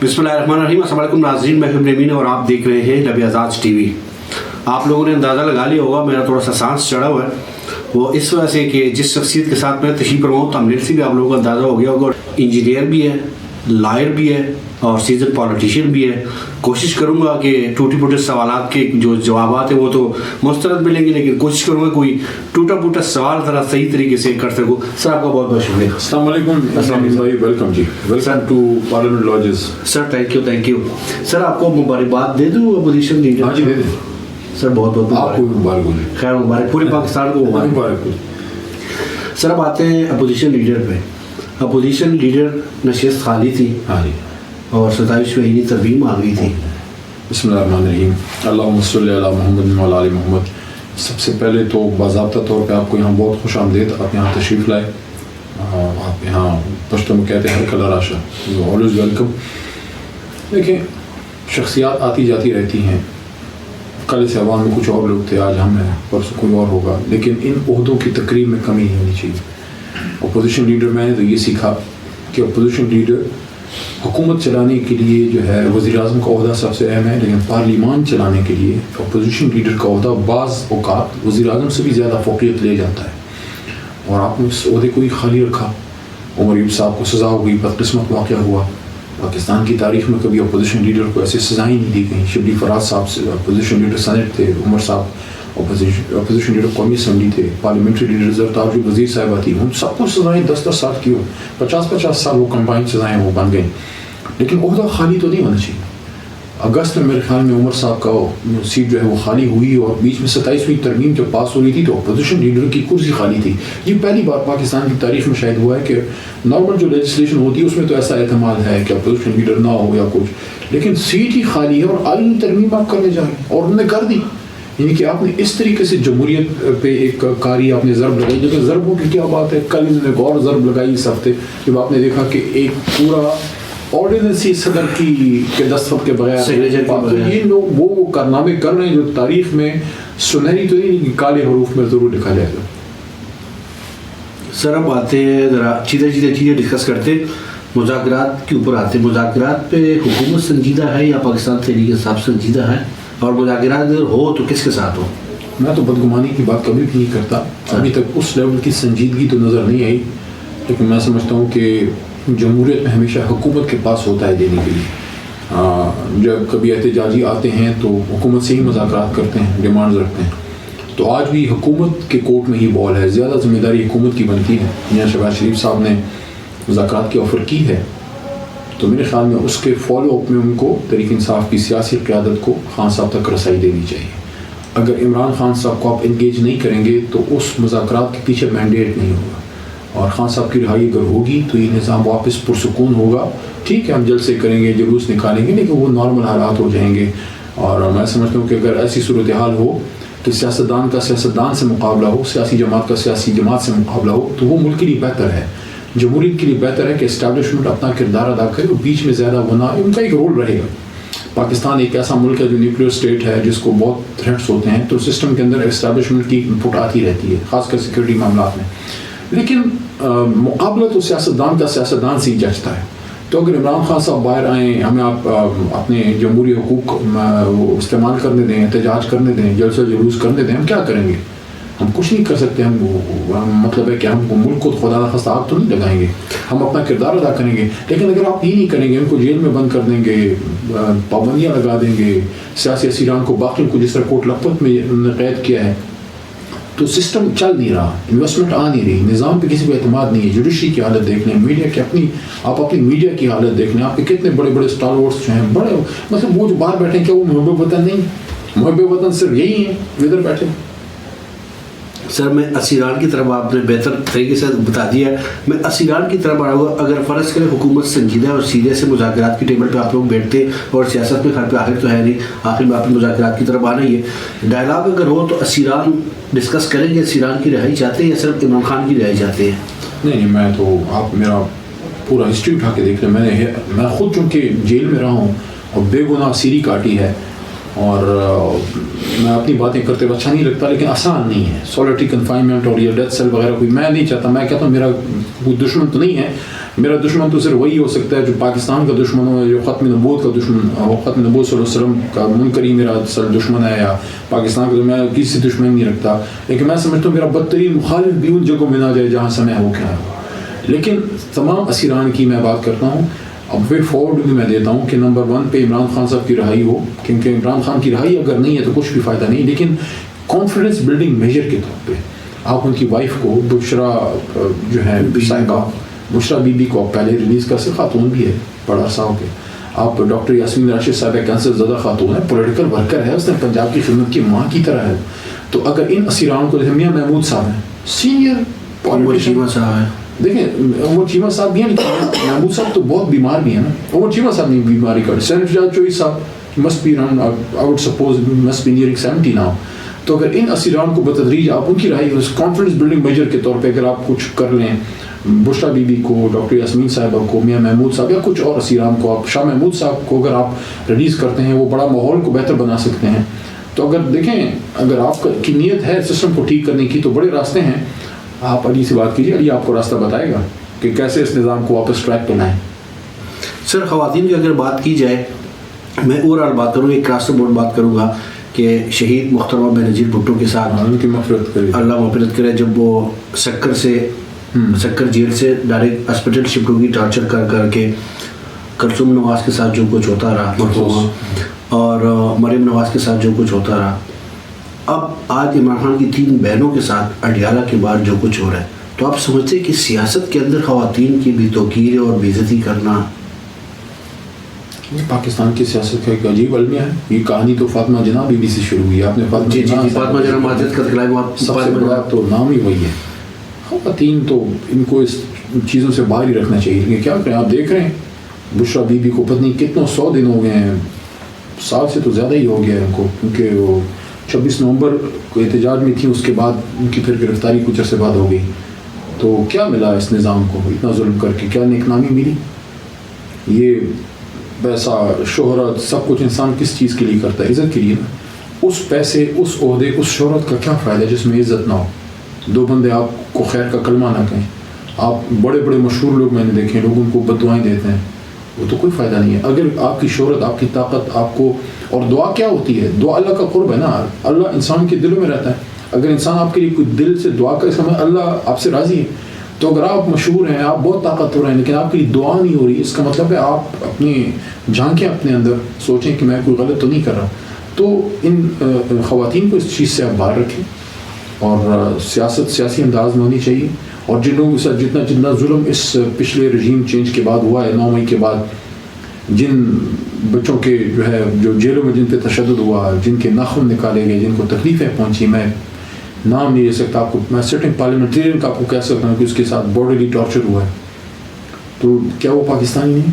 بسم اللہ الرحمن الرحیم. السلام علیکم ناظرین, میں فبرمین اور آپ دیکھ رہے ہیں لب اعزاز ٹی وی. آپ لوگوں نے اندازہ لگا لیا ہوگا میرا تھوڑا سا سانس چڑھا ہوا ہے, وہ اس وجہ سے کہ جس شخصیت کے ساتھ میں تشریف فرما ہوں تملیل سے بھی آپ لوگوں کو اندازہ ہو گیا ہوگا. انجینئر بھی ہے, لائر بھی ہے اور سیزن پالیٹیشین بھی ہے. کوشش کروں گا کہ ٹوٹی پھوٹے سوالات کے جو جوابات ہیں وہ تو مسترد ملیں گے, لیکن کوشش کروں گا کوئی ٹوٹا پھوٹا سوال ذرا صحیح طریقے سے کر سکوں. سر آپ کا بہت بہت شکریہ. السلام علیکم. السلام علیکم. Welcome ji, welcome to parliament lodges. Sir thank you. Sir آپ کو مبارکباد دے دوں اپوزیشن لیڈر. ہاں جی دے دیں سر, بہت بہت آپ کو مبارک ہو. خیر مبارک, پورے پاکستان کو مبارک ہو. سر اب آتے ہیں اپوزیشن لیڈر پہ. اپوزیشن لیڈر نشست خالی تھی ہاں جی, اور 27 مہینے ترمیم آ گئی تھی. بسم اللہ الرحمن الرحیم. اللہم صلی علی محمد وعلی آل محمد. سب سے پہلے تو باضابطہ طور پہ آپ کو یہاں بہت خوش آمدید. آپ یہاں تشریف لائے. آپ یہاں پشتو میں کہتے ہیں ہر کلر آشا, یو آلویز ویلکم. دیکھیں, شخصیات آتی جاتی رہتی ہیں. کل اس ایوان میں کچھ اور لوگ تھے, آج ہم ہیں, پرسوں کوئی اور ہوگا, لیکن ان عہدوں کی تقریب میں کمی نہیں ہونی چاہیے. اپوزیشن لیڈر میں نے تو یہ سیکھا کہ اپوزیشن لیڈر حکومت چلانے کے لیے جو ہے وزیر اعظم کا عہدہ سب سے اہم ہے, لیکن پارلیمان چلانے کے لیے اپوزیشن لیڈر کا عہدہ بعض اوقات وزیر اعظم سے بھی زیادہ فوقیت لے جاتا ہے. اور آپ نے اس عہدے کو ہی خالی رکھا. عمر ایوب صاحب کو سزا ہو گئی, بدقسمت واقعہ ہوا. پاکستان کی تاریخ میں کبھی اپوزیشن لیڈر کو ایسے سزائیں نہیں دی گئیں. شبلی فراز صاحب سے اپوزیشن لیڈر سینٹ تھے, عمر صاحب اپوزیشن لیڈر قومی اسمبلی تھے, پارلیمنٹری لیڈر زرتاج وزیر صاحبہ تھی. ان سب کو سزائیں 10-10 سال کی ہو, 50-50 سال وہ کمبائن سزائیں وہ بن گئیں. لیکن عہدہ خالی تو نہیں ہونا چاہیے. اگست میں میرے خیال میں عمر صاحب کا سیٹ جو ہے وہ خالی ہوئی, اور بیچ میں 27ویں ترمیم جب پاس ہو رہی تھی تو اپوزیشن لیڈر کی کرسی خالی تھی. یہ پہلی بار پاکستان کی تاریخ میں شاید ہوا ہے کہ نارمل جو لیجسلیشن ہوتی ہے اس میں تو ایسا احتمال ہے کہ اپوزیشن لیڈر نہ ہو یا کچھ, لیکن سیٹ ہی خالی ہے اور آئینی ترمیم آپ کرنے جا رہے ہیں, اور انہوں نے کر دی. یعنی کہ آپ نے اس طریقے سے جمہوریت پہ ایک کاری آپ نے ضرب لگائی. لیکن ضربوں کی کیا بات ہے, کل انہوں نے ایک اور ضرب لگائی اس ہفتے جب آپ نے دیکھا کہ ایک پورا آرڈیننسی صدر کے دستخط کے بغیر یہ لوگ وہ کارنامے کر رہے ہیں جو تاریخ میں سنہری تو نہیں, کالے حروف میں ضرور لکھا جائے گا. سر اب آتے ہیں ذرا چیزیں ڈسکس کرتے, مذاکرات کے اوپر آتے ہیں. مذاکرات پہ حکومت سنجیدہ ہے یا پاکستان تحریک انصاف سنجیدہ ہے, اور مذاکرات اگر ہو تو کس کے ساتھ ہو؟ میں تو بدگمانی کی بات کبھی بھی نہیں کرتا. ابھی تک اس لیول کی سنجیدگی تو نظر نہیں آئی, لیکن میں سمجھتا ہوں کہ جمہوریت میں ہمیشہ حکومت کے پاس ہوتا ہے دینے کے لیے. جب کبھی احتجاجی آتے ہیں تو حکومت سے ہی مذاکرات کرتے ہیں, ڈیمانڈز رکھتے ہیں. تو آج بھی حکومت کے کورٹ میں ہی بال ہے, زیادہ ذمہ داری حکومت کی بنتی ہے. میاں شہباز شریف صاحب نے مذاکرات کی آفر کی ہے, تو میرے خیال میں اس کے فالو اپ میں ان کو تحریک انصاف کی سیاسی قیادت کو خان صاحب تک رسائی دینی چاہیے. اگر عمران خان صاحب کو آپ انگیج نہیں کریں گے تو اس مذاکرات کے پیچھے مینڈیٹ نہیں ہوگا, اور خان صاحب کی رہائی اگر ہوگی تو یہ نظام واپس پرسکون ہوگا. ٹھیک ہے, ہم جلسے کریں گے, جلوس نکالیں گے, لیکن وہ نارمل حالات ہو جائیں گے. اور میں سمجھتا ہوں کہ اگر ایسی صورتحال ہو تو سیاستدان کا سیاستدان سے مقابلہ ہو, سیاسی جماعت کا سیاسی جماعت سے مقابلہ ہو, تو وہ ملک کے لیے بہتر ہے, جمہوریت کے لیے بہتر ہے کہ اسٹیبلشمنٹ اپنا کردار ادا کرے, اور بیچ میں زیادہ وہ نہ, ان کا ایک رول رہے گا. پاکستان ایک ایسا ملک ہے جو نیوکلیئر اسٹیٹ ہے جس کو بہت تھریٹس ہوتے ہیں, تو سسٹم کے اندر اسٹیبلشمنٹ کی انپٹ آتی رہتی ہے, خاص کر سیکورٹی معاملات میں. لیکن مقابلہ تو سیاستدان کا سیاستدان سے ہی جچتا ہے. تو اگر عمران خان صاحب باہر آئیں, ہمیں آپ اپنے جمہوری حقوق استعمال کرنے دیں, احتجاج کرنے دیں, جلسہ جلوس کرنے دیں, ہم کیا کریں گے؟ ہم کچھ نہیں کر سکتے. ہم مطلب ہے کہ ہم ملک کو خدا نخواستہ آگ تو نہیں لگائیں گے, ہم اپنا کردار ادا کریں گے. لیکن اگر آپ یہ نہیں کریں گے, ان کو جیل میں بند کر دیں گے, پابندیاں لگا دیں گے, سیاسی اسیران کو باقیوں کو جس طرح کوٹ لکھپت میں انہوں نے قید کیا ہے, تو سسٹم چل نہیں رہا, انویسٹمنٹ آ نہیں رہی, نظام پہ کسی کو اعتماد نہیں ہے. جوڈیشری کی حالت دیکھ لیں, میڈیا کی آپ اپنی میڈیا کی حالت دیکھ لیں, آپ کے کتنے بڑے بڑے اسٹالورٹس جو ہیں, بڑے مطلب وہ جو باہر بیٹھے ہیں, کیا وہ محب وطن نہیں؟ محب وطن صرف یہی ہیں ادھر بیٹھے. سر میں اسیران کی طرف آپ نے بہتر طریقے سے بتا دیا ہے, میں اسیران کی طرف آ رہا ہوں. اگر فرض کریں حکومت سنجیدہ اور سیریس سے مذاکرات کی ٹیبل پہ آپ لوگ بیٹھتے, اور سیاست میں گھر پہ آخر تو ہے نہیں, آخر میں آپ نے مذاکرات کی طرف آنا ہی ہے. ڈائلاگ اگر ہو تو اسیران ڈسکس کریں گے, اسیران کی رہائی چاہتے ہیں یا صرف عمران خان کی رہائی چاہتے ہیں؟ نہیں, میں تو آپ میرا پورا ہسٹری اٹھا کے دیکھ لیں. میں خود چونکہ جیل میں رہا ہوں اور بے گناہ سیری کاٹی ہے, اور میں اپنی باتیں کرتے ہوئے اچھا نہیں لگتا, لیکن آسان نہیں ہے. سولیٹری کنفائنمنٹ اور یہ ڈیتھ سیل وغیرہ کوئی میں نہیں چاہتا. میں کہتا ہوں میرا کوئی دشمن تو نہیں ہے, میرا دشمن تو صرف وہی ہو سکتا ہے جو پاکستان کا دشمن ہو, جو ختم نبوت کا دشمن ہو, ختم نبوت صلی اللہ علیہ وسلم کا منکری میرا سر دشمن ہے, یا پاکستان کا, میں کسی سے دشمن نہیں رکھتا, لیکن میں سمجھتا ہوں میرا بدترین مخالف بھی ان جگہوں میں نہ جائے جہاں سے میں ہو کے آیا ہوں. لیکن تمام اسیران کی میں بات کرتا ہوں, اب وے فارورڈ بھی میں دیتا ہوں کہ نمبر 1 پہ عمران خان صاحب کی رہائی ہو, کیونکہ عمران خان کی رہائی اگر نہیں ہے تو کچھ بھی فائدہ نہیں, لیکن کانفیڈنس بلڈنگ میجر کے طور پہ آپ ان کی وائف کو بشرا جو ہے صاحبہ, بشرا بی بی کو پہلے ریلیز کر سے, خاتون بھی ہے بڑا عرصہ ہو کے, آپ ڈاکٹر یاسمین راشد صاحب کینسر زدہ خاتون ہے, پولیٹیکل ورکر ہے, اس نے پنجاب کی خدمت کی ماں کی طرح ہے. تو اگر ان اسیران کو دیکھیں, میاں محمود صاحب ہیں سینئر پولیٹیشین صاحب ہیں, دیکھیں عمر چیمہ صاحب بھی ہیں, لیکن محمود صاحب تو بہت بیمار بھی ہیں نا. عمر چیمہ صاحب نے بیماری کا, سینٹ جارج چوئی صاحب must be around, I would suppose must be nearing 70 now. تو اگر ان اسیران کو بتدریج آپ ان کی رہائی کانفیڈنس بلڈنگ میجر کے طور پہ اگر آپ کچھ کر لیں, بشرا بی بی کو, ڈاکٹر یاسمین صاحبہ کو, میاں محمود صاحب یا کچھ اور اسیران کو, آپ شاہ محمود صاحب کو اگر آپ ریلیز کرتے ہیں, وہ بڑا ماحول کو بہتر بنا سکتے ہیں. تو اگر دیکھیں اگر آپ کی نیت ہے سسٹم کو ٹھیک کرنے کی تو بڑے راستے ہیں. آپ علی سے بات کیجیے, علی آپ کو راستہ بتائے گا کہ کیسے اس نظام کو واپس ٹریک پہ لائیں. سر خواتین کی اگر بات کی جائے, میں اوور بات کروں, ایک کراس بورڈ بات کروں گا کہ شہید محترمہ بینظیر بھٹو کے ساتھ ان کی مغفرت کرے, اللہ مغفرت کرے, جب وہ سکر جیل سے ڈائریکٹ ہاسپٹل شفٹ ہوگی, ٹارچر کر کر کے کلثوم نواز کے ساتھ جو کچھ ہوتا رہا مرحومہ, اور مریم نواز کے ساتھ جو کچھ ہوتا رہا, اب آج عمران خان کی 3 بہنوں کے ساتھ اڈیالہ کے بعد جو کچھ ہو رہا ہے, تو آپ سمجھتے ہیں کہ سیاست کے اندر خواتین کی بھی توقیر اور بے عزتی کرنا پاکستان کی سیاست کا ایک عجیب المیہ ہے. یہ کہانی تو فاطمہ جناح بی بی سے شروع ہوئی ہے. آپ نے فاطمہ جناح معذرت کا خلاف سب سے بڑا تو نام ہی وہی ہے. خواتین تو ان کو اس چیزوں سے باہر ہی رکھنا چاہیے. لیکن کیا کریں, آپ دیکھ رہے ہیں بشرا بی بی کو پتنی کتنوں 100 دن ہو گئے ہیں, سال سے تو زیادہ ہی ہو گیا ہے ان کو, کیونکہ وہ 26 نومبر کو احتجاج میں تھیں, اس کے بعد ان کی پھر گرفتاری کچھ عرصے بعد ہو گئی. تو کیا ملا اس نظام کو اتنا ظلم کر کے, کیا نیک نامی ملی؟ یہ پیسہ شہرت سب کچھ انسان کس چیز کے لیے کرتا ہے؟ عزت کے لیے نا. اس پیسے, اس عہدے, اس شہرت کا کیا فائدہ جس میں عزت نہ ہو؟ 2 بندے آپ کو خیر کا کلمہ نہ کہیں. آپ بڑے بڑے مشہور لوگ میں نے دیکھے, لوگ ان کو بددعائیں دیتے ہیں, وہ تو کوئی فائدہ نہیں ہے. اگر آپ کی شہرت, آپ کی طاقت آپ کو, اور دعا کیا ہوتی ہے؟ دعا اللہ کا قرب ہے نا, اللہ انسان کے دلوں میں رہتا ہے. اگر انسان آپ کے لیے کوئی دل سے دعا کرے, اس کا اللہ آپ سے راضی ہے. تو اگر آپ مشہور ہیں, آپ بہت طاقتور ہیں, لیکن آپ کے لیے دعا نہیں ہو رہی, اس کا مطلب ہے آپ اپنی جھانکیں اپنے اندر سوچیں کہ میں کوئی غلط تو نہیں کر رہا. تو ان خواتین کو اس چیز سے آپ باہر رکھیں, اور سیاست سیاسی انداز میں ہونی چاہیے. اور جن لوگوں کے ساتھ جتنا ظلم اس پچھلے رجیم چینج کے بعد ہوا ہے, 9 مئی کے بعد, جن بچوں کے جو جیلوں میں جن پہ تشدد ہوا, جن کے ناخن نکالے گئے, جن کو تکلیفیں پہنچی, میں نام نہیں لے سکتا آپ کو, میں سٹنگ پارلیمنٹرین کا آپ کو کہہ سکتا ہوں کہ اس کے ساتھ باڈیلی ٹارچر ہوا ہے. تو کیا وہ پاکستانی نہیں؟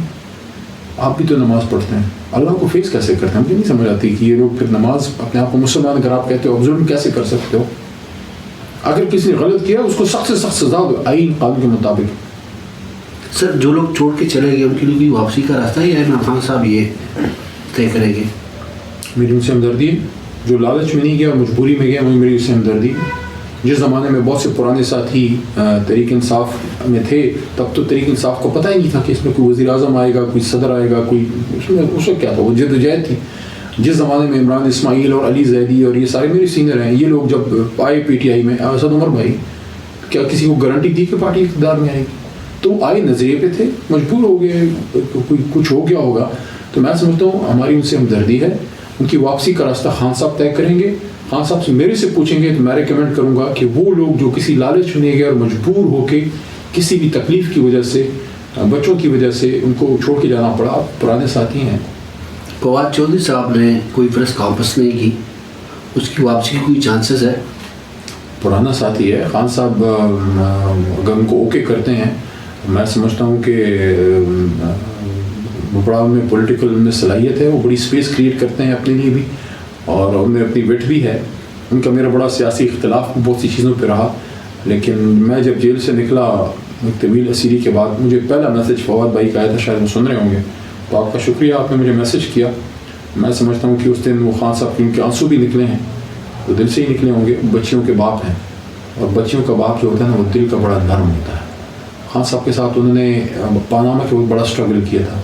آپ بھی تو نماز پڑھتے ہیں, اللہ کو فیس کیسے کرتے ہیں؟ مجھے نہیں سمجھ آتی کہ یہ لوگ پھر نماز, اپنے آپ کو مسلمان اگر آپ کہتے ہو, ظلم کیسے کر سکتے ہو؟ اگر کسی نے غلط کیا اس کو سخت سے سخت سزا دو آئین قانون کے مطابق. سر جو لوگ چھوڑ کے چلے گئے ان کے لیے بھی واپسی کا راستہ ہے, یا عمران خان صاحب یہ طے کریں گے؟ میری ان سے ہمدردی ہے. جو لالچ میں نہیں گیا, مجبوری میں گیا, میری اس سے ہمدردی. جس زمانے میں بہت سے پرانے ساتھی تحریک انصاف میں تھے, تب تو تحریک انصاف کو پتہ ہی نہیں تھا کہ اس میں کوئی وزیر اعظم آئے گا, کوئی صدر آئے گا, کوئی اس وقت کیا تھا, وہ جدوجہد تھی. جس زمانے میں عمران اسماعیل اور علی زیدی اور یہ سارے میرے سینئر ہیں, یہ لوگ جب آئے پی ٹی آئی میں, اسد عمر بھائی, کیا کسی کو گارنٹی دی کہ پارٹی اقتدار میں آئے گی؟ تو آئے نظریے پہ تھے, مجبور ہو گئے, کوئی کچھ ہو گیا ہوگا. تو میں سمجھتا ہوں ہماری ان سے ہمدردی ہے. ان کی واپسی کا راستہ خان صاحب طے کریں گے. خان صاحب سے میرے سے پوچھیں گے تو میں ریکمینڈ کروں گا کہ وہ لوگ جو کسی لالچ میں گئے اور مجبور ہو کے کسی بھی تکلیف کی وجہ سے, بچوں کی وجہ سے ان کو چھوڑ کے جانا پڑا, پرانے ساتھی ہیں. فواد چودھری صاحب نے کوئی پریس کانفرنس نہیں کی, اس کی واپسی کی کوئی چانسز ہے؟ پرانا ساتھی ہے خان صاحب, اگر ان کو اوکے کرتے ہیں, میں سمجھتا ہوں کہ بڑا ان میں پولیٹیکل ان میں صلاحیت ہے, وہ بڑی اسپیس کریٹ کرتے ہیں اپنے لیے بھی, اور ان میں اپنی وٹ بھی ہے. ان کا میرا بڑا سیاسی اختلاف بہت سی چیزوں پہ رہا, لیکن میں جب جیل سے نکلا ایک طویل اسیری کے بعد, مجھے پہلا میسج فواد بھائی کا آیا تھا, شاید وہ سن رہے ہوں گے, تو آپ کا شکریہ, آپ نے مجھے میسج کیا. میں سمجھتا ہوں کہ اس دن وہ خان صاحب کے آنسو بھی نکلے ہیں, وہ دل سے ہی نکلے ہوں گے. بچیوں کے باپ ہیں, اور بچیوں کا باپ جو ہوتا ہے نا, وہ دل کا بڑا نرم ہوتا ہے. خان صاحب کے ساتھ انہوں نے پاناما کے وقت بڑا اسٹرگل کیا تھا.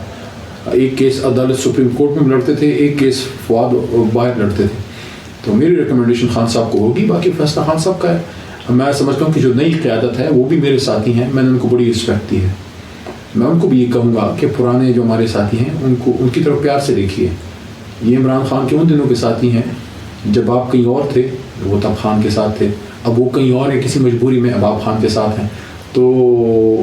ایک کیس عدالت سپریم کورٹ میں لڑتے تھے, ایک کیس فواد باہر لڑتے تھے. تو میری ریکمنڈیشن خان صاحب کو ہوگی, باقی فیصلہ خان صاحب کا ہے. میں سمجھتا ہوں کہ جو نئی قیادت ہے وہ بھی میرے ساتھی ہیں, میں نے ان کو بڑی رسپیکٹ دی ہے. میں ان کو بھی یہ کہوں گا کہ پرانے جو ہمارے ساتھی ہیں ان کی طرف پیار سے دیکھیے. یہ عمران خان کے ان دنوں کے ساتھی ہیں جب آپ کہیں اور تھے, وہ تب خان کے ساتھ تھے, اب وہ کہیں اور ہیں کسی مجبوری میں, اب آپ خان کے ساتھ ہیں. تو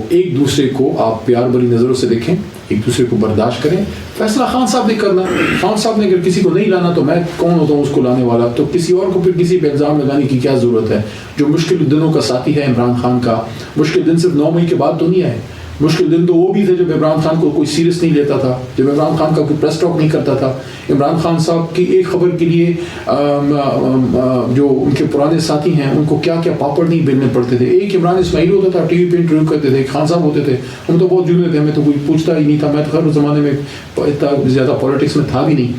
ایک دوسرے کو آپ پیار بھری نظروں سے دیکھیں, ایک دوسرے کو برداشت کریں. فیصلہ خان صاحب نے کرنا. خان صاحب نے اگر کسی کو نہیں لانا تو میں کون ہوتا ہوں اس کو لانے والا, تو کسی اور کو پھر کسی پہ الزام لگانے کی کیا ضرورت ہے. جو مشکل دنوں کا ساتھی ہے عمران خان کا, مشکل دن صرف 9 مئی کے بعد تو نہیں آئے, مشکل دن تو وہ بھی تھے جب عمران خان کو کوئی سیریس نہیں لیتا تھا, جب عمران خان کا کوئی پریس ٹاک نہیں کرتا تھا. عمران خان صاحب کی ایک خبر کے لیے جو ان کے پرانے ساتھی ہیں ان کو کیا کیا پاپڑ نہیں بیلنے پڑتے تھے. ایک عمران اسماعیل ہوتا تھا, ٹی وی پہ انٹرویو کرتے تھے, خان صاحب ہوتے تھے, ہم تو بہت جنوب تھے, ہمیں تو کوئی پوچھتا ہی نہیں تھا. میں تو خیر اس زمانے میں اتنا زیادہ پالیٹکس میں تھا بھی نہیں.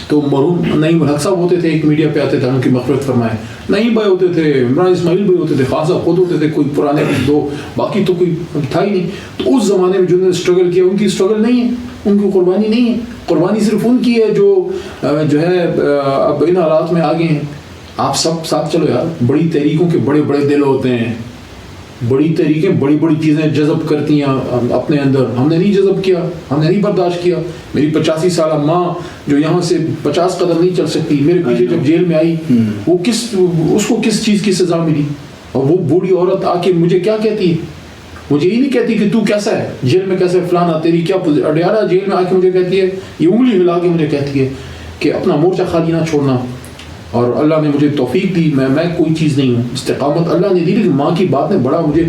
تو مرحوم نعیم الحق صاحب ہوتے تھے, ایک میڈیا پہ آتے تھے, ان کی مغفرت فرمائے. نعیم بھائی ہوتے تھے, عمران اسماعیل بھائی ہوتے تھے, خان صاحب خود ہوتے تھے, کوئی پرانے دو, باقی تو کوئی تھا ہی نہیں. تو اس زمانے میں جنہوں نے اسٹرگل کیا ان کی اسٹرگل نہیں ہے, ان کی قربانی نہیں ہے. قربانی صرف ان کی ہے جو ہے اب ان حالات میں آگے ہیں. آپ سب ساتھ چلو یار. بڑی تحریکوں کے بڑے بڑے دل ہوتے ہیں, بڑی تحریکیں بڑی بڑی چیزیں جذب کرتی ہیں اپنے اندر. ہم نے نہیں جذب کیا, ہم نے نہیں برداشت کیا. میری 85 سالہ ماں جو یہاں سے 50 قدم نہیں چل سکتی, میرے پیچھے جب جیل میں آئی, وہ اس کو کس چیز کی سزا ملی. اور وہ بوڑھی عورت آ کے مجھے کیا کہتی ہے, مجھے یہ نہیں کہتی کہ تو کیسا ہے جیل میں, کیسا فلانا تیری کیا اڈیارہ, جیل میں آ کے مجھے کہتی ہے, یہ انگلی ہلا کے مجھے کہتی ہے کہ اپنا مورچہ خالی نہ چھوڑنا. اور اللہ نے مجھے توفیق دی, میں کوئی چیز نہیں ہوں, استقامت اللہ نے دی, لیکن ماں کی بات نے بڑا مجھے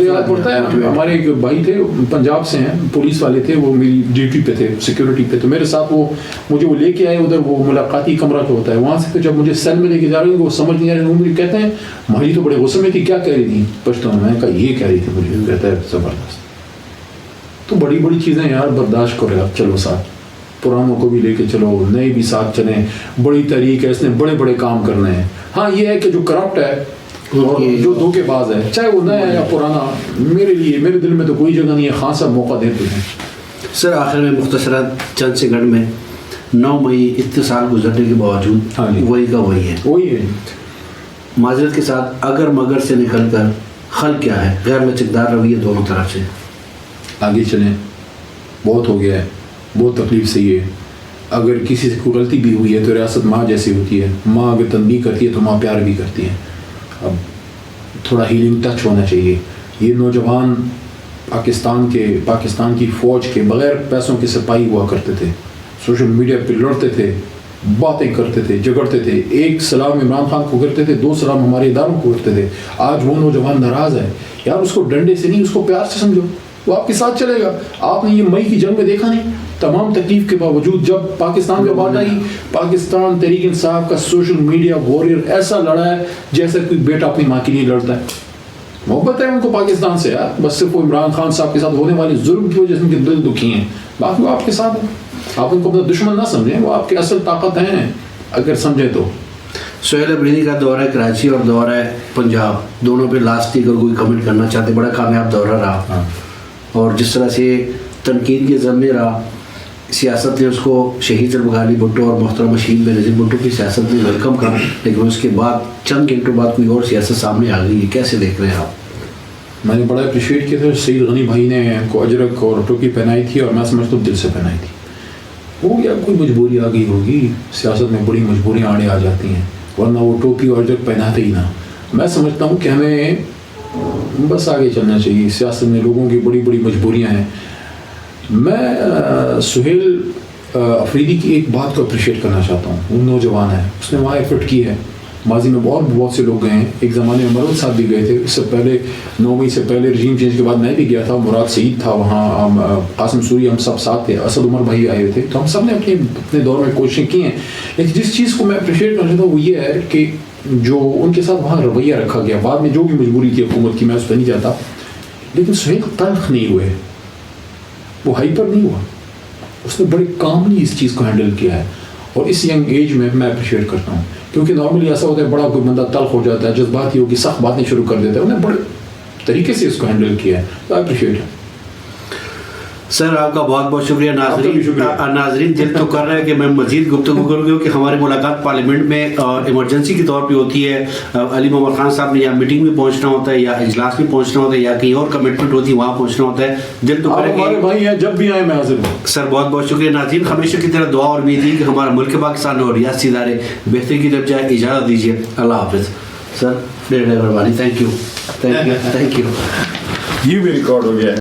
یاد پڑتا ہے. ہمارے ایک بھائی تھے, پنجاب سے ہیں, پولیس والے تھے, وہ میری ڈیوٹی پہ تھے, سیکورٹی پہ, تو میرے ساتھ وہ مجھے وہ لے کے آئے ادھر, وہ ملاقاتی کمرہ کا ہوتا ہے وہاں سے. تو جب مجھے سیل میں لے کے جا رہے ہیں, وہ سمجھ نہیں آ رہے, وہ مجھے کہتے ہیں ماہی تو بڑے غصے میں تھی, کیا کہہ رہی تھی پشتو میں. کہا یہ کہہ رہی تھی مجھے. کہتا ہے زبردست. تو بڑی بڑی چیزیں یار برداشت کرے آپ, چلو ساتھ, پرانوں کو بھی لے کے چلو, نئے بھی ساتھ چلیں. بڑی تحریک ہے, اس نے بڑے بڑے کام کرنے ہیں. ہاں یہ ہے کہ جو کرپٹ ہے اور جو دھوکے باز ہے, چاہے وہ نیا ہے یا پرانا, میرے لیے میرے دل میں تو کوئی جگہ نہیں ہے. خان صاحب موقع دیتے ہیں. سر آخر میں مختصراً چند سیکنڈ میں, 9 مئی اتنے سال گزرنے کے باوجود وہی کا وہی ہے, وہی ہے. معذرت کے ساتھ اگر مگر سے نکل کر حل کیا ہے؟ غیر لچکدار رویہ دونوں طرف سے. آگے چلیں, بہت ہو گیا ہے, بہت تکلیف سے یہ. اگر کسی سے کوئی غلطی بھی ہوئی ہے تو ریاست ماں جیسی ہوتی ہے, ماں اگر تنبیہ کرتی ہے تو ماں پیار بھی کرتی ہے. اب تھوڑا ہیلنگ ٹچ ہونا چاہیے. یہ نوجوان پاکستان کی فوج کے بغیر پیسوں کے سپاہی ہوا کرتے تھے, سوشل میڈیا پہ لڑتے تھے, باتیں کرتے تھے, جھگڑتے تھے. ایک سلام عمران خان کو کرتے تھے, 2 سلام ہمارے اداروں کو کرتے تھے. آج وہ نوجوان ناراض ہے یار, اس کو ڈنڈے سے نہیں, اس کو پیار سے سمجھو, وہ آپ کے ساتھ چلے گا. آپ نے یہ مئی کی جنگ میں دیکھا نہیں, تمام تکلیف کے باوجود جب پاکستان کا بات آئی, پاکستان تحریک انصاف کا سوشل میڈیا واریر ایسا لڑا ہے جیسا کوئی بیٹا اپنی ماں کے لیے لڑتا ہے. محبت ہے ان کو پاکستان سے یار, بس صرف وہ عمران خان صاحب کے ساتھ ہونے والے ظلم کی وجہ سے ان کے دل دکھی ہیں. باقی وہ آپ کے ساتھ ہیں, آپ ان کو اپنا دشمن نہ سمجھیں, وہ آپ کی اصل طاقت ہیں اگر سمجھیں تو. سہیل ابریدی کا دورہ کراچی اور دورہ پنجاب دونوں پہ لاسٹ اگر کوئی کمنٹ کرنا چاہتے, بڑا کامیاب دورہ رہا, اور جس طرح سے تنقید کے ذمے رہا, سیاست نے اس کو شہید ذوالفقار بھٹو اور محترم شہید بینظیر بھٹو کی سیاست نے ویلکم کرا, لیکن اس کے بعد چند گھنٹوں بعد کوئی اور سیاست سامنے آ گئی. کیسے دیکھ رہے ہیں آپ؟ میں نے بڑا اپریشیٹ کیا تھا, سعید غنی بھائی نے کو اجرک اور ٹوپی پہنائی تھی, اور میں سمجھتا ہوں دل سے پہنائی تھی. وہ یا کوئی مجبوری آ گئی ہوگی, سیاست میں بڑی مجبوریاں آڑے آ جاتی ہیں, ورنہ وہ ٹوپی اور اجرک پہناتے ہی نہ. میں سمجھتا ہوں کہ ہمیں بس آگے چلنا چاہیے. سیاست میں لوگوں کی بڑی بڑی مجبوریاں ہیں. میں سہیل افریدی کی ایک بات کو اپریشیٹ کرنا چاہتا ہوں. وہ نوجوان ہے, اس نے وہاں ایفرٹ کی ہے. ماضی میں بہت سے لوگ گئے ہیں. ایک زمانے میں مرود صاحب بھی گئے تھے, اس سے پہلے 9 مئی سے پہلے رجیم چینج کے بعد میں بھی گیا تھا. مراد سعید تھا وہاں, قاسم سوری, ہم سب ساتھ تھے, اسد عمر بھائی آئے تھے. تو ہم سب نے اپنے دور میں کوششیں کی ہیں. لیکن جس چیز کو میں اپریشیٹ کرنا چاہتا ہوں وہ یہ ہے کہ جو ان کے ساتھ وہاں رویہ رکھا گیا, بعد میں جو بھی مجبوری تھی حکومت کی, میں اس پہ نہیں جاتا, لیکن سہیل تلخ نہیں ہوئے, وہ ہائپر نہیں ہوا. اس نے بڑے کاملی اس چیز کو ہینڈل کیا ہے, اور اس ینگ ایج میں اپریشیٹ کرتا ہوں. کیونکہ نارملی ایسا ہوتا ہے, بڑا کوئی بندہ تلخ ہو جاتا ہے, جذباتی ہو کہ سخت باتیں شروع کر دیتا ہے. انہیں بڑے طریقے سے اس کو ہینڈل کیا ہے. تو آئی اپریشیٹ ہے. سر آپ کا بہت بہت شکریہ. ناظرین دل تو کر رہا ہے کہ میں مزید گفتگو کروں گی کہ ہماری ملاقات پارلیمنٹ میں ایمرجنسی کے طور پہ ہوتی ہے. علی محمد خان صاحب نے یا میٹنگ میں پہنچنا ہوتا ہے یا اجلاس میں پہنچنا ہوتا ہے یا کہیں اور کمٹمنٹ ہوتی ہے وہاں پہنچنا ہوتا ہے. دل تو کرے ہمارے بھائی ہیں, جب بھی آئے میں حاضر ہوں. سر بہت بہت شکریہ. ناظرین ہمیشہ کی طرح دعا اور امید ہے کہ ہمارا ملک پاکستان اور ریاستی ادارے بہتری کی طرف جائے. اجازت دیجیے. اللہ حافظ. سر مہربانی. Thank you. یہ بھی ریکارڈ ہو گیا ہے.